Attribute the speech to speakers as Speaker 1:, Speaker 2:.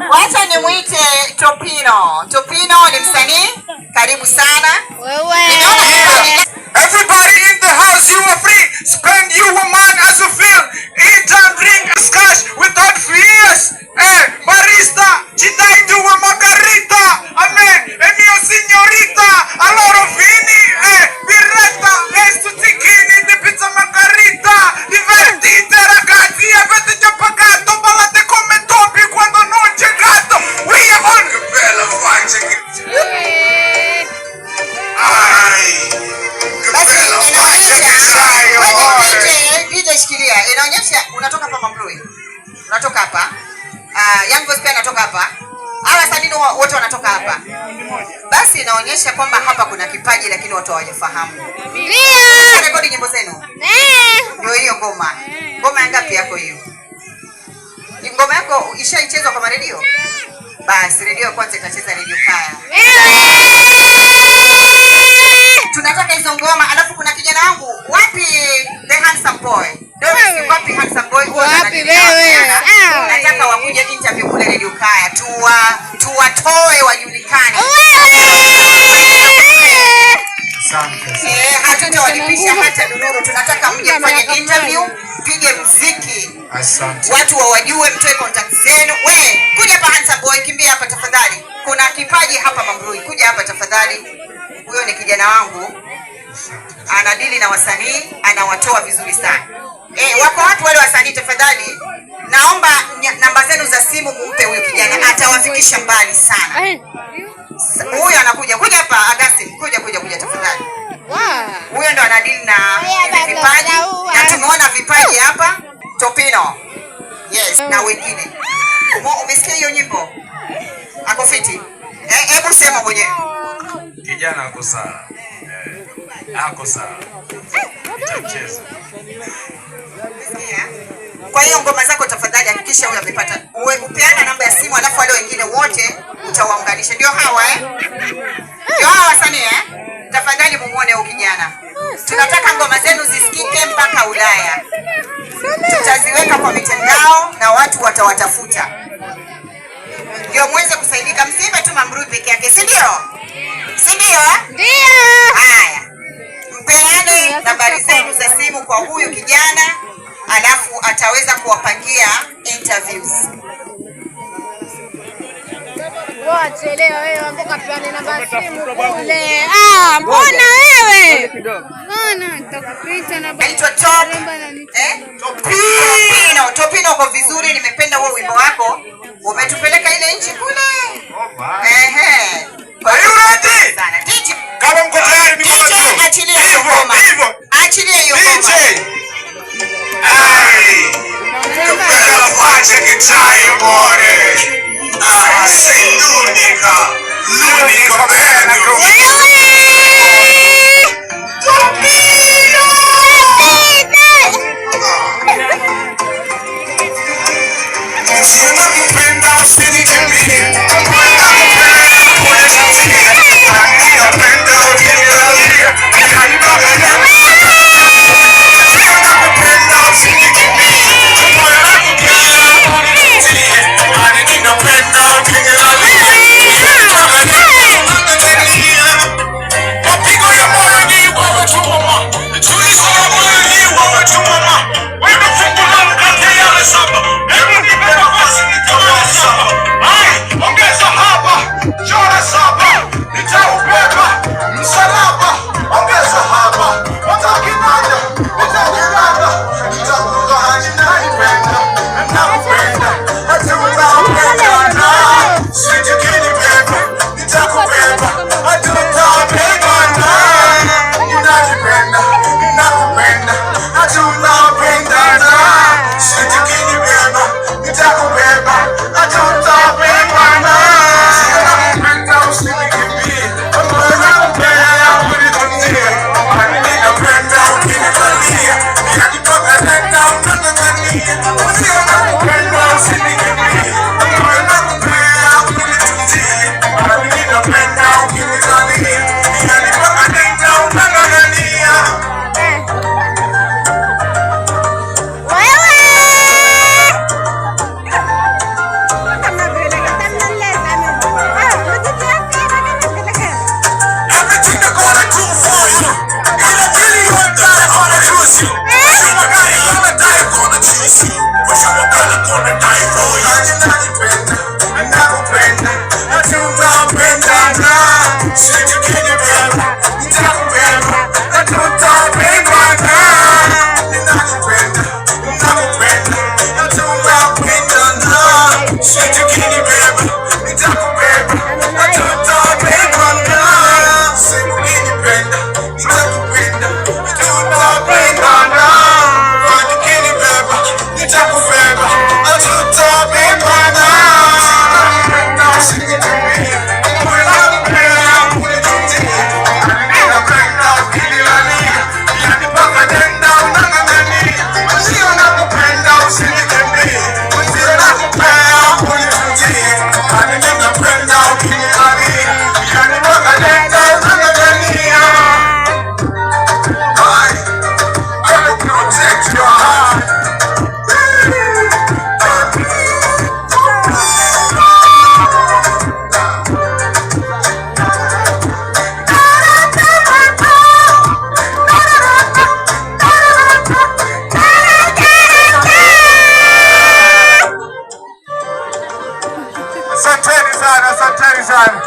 Speaker 1: Wacha nimuite Topino. Topino ni msanii. Karibu sana.
Speaker 2: Everybody in the house, you are free. Spend your money as you feel. Eat and drink cash without fears. Barista, chidai do a margarita. Amen. Mio signorita, a lot of vini. Biretta, esto tikini di pizza margarita. Divertite ragazzi, avete già pagato, ballate come topi quando non c'è gatto. We are on. Che bella faccia che
Speaker 1: shikilia. Inaonyesha unatoka hapa Mambrui. Unatoka hapa. Young Boys pia anatoka hapa. Hawa wasanii wote wanatoka hapa. Basi inaonyesha kwamba hapa kuna kipaji lakini watu hawajafahamu. Ndio. Rekodi nyimbo zenu. Ndio hiyo ngoma. Ngoma ngapi yako hiyo? Ngoma yako ishaichezwa kwa radio? Basi radio kwanza itacheza Radio Kaya. Tunataka hizo ngoma, alafu kuna kijana wangu, wapi the handsome boy? Ndio wapi handsome boy?
Speaker 3: Wapi wewe?
Speaker 1: Nataka wakuje interview kule Radio Kaya, tuwatoe wajulikane. Hatutawalipisha hata nuru. Tunataka mje mfanye interview, pige muziki.
Speaker 2: Asante.
Speaker 1: Watu wawajue, mtoe contact zenu. We, kuja hapa handsome boy, kimbia hapa tafadhali. Kuna kipaji hapa Mambrui. Kuja hapa tafadhali. Huyo ni kijana wangu. Anadili na wasanii, anawatoa vizuri sana. Wako watu wale wasanii tafadhali. Naomba namba zenu za simu mumpe huyo kijana, atawafikisha mbali sana. Huyo anakuja. Kuja hapa Augustine. Kuja tafadhali. Huyo ndo anadili na vipaji. Na tumeona vipaji hapa. Topino. Yes, na wengine. Umesikia hiyo nyimbo? Ako fiti? Hebu sema mwenyewe.
Speaker 2: Kijana ako sawa. Ako sawa. Itacheza.
Speaker 1: Kwa hiyo ngoma zako tafadhali hakikisha huyo amepata. Upeana namba ya simu, alafu wale wengine wote utawaunganisha. Ndio hawa Ndio hawa wasanii Tafadhali mumuone huyu kijana. Tunataka ngoma zenu zisikike mpaka Ulaya. Tutaziweka kwa mitandao na watu watawatafuta. Ndio muweze kusaidika, msibe tu Mambrui peke yake, si ndio? Si ndio?
Speaker 3: Ndio.
Speaker 1: Haya. Mpeane nambari zenu za simu kwa huyu kijana, alafu ataweza kuwapangia interviews.
Speaker 3: Chelewa wewe, mboka tuane namba simu kule. Mbona wewe? Mbona nitakupita na
Speaker 1: Naitwa Topino kwa vizuri, nimependa huo wimbo wako. Umetupeleka ile nchi kule.
Speaker 2: Are you ready?
Speaker 1: Sana. DJ.
Speaker 2: Kama mko tayari
Speaker 1: DJ, achilia hiyo ngoma. Achilia hiyo ngoma.
Speaker 2: DJ. Bella faccia che c'hai amore. Sei l'unica bella. Asanteni sana, asanteni sana.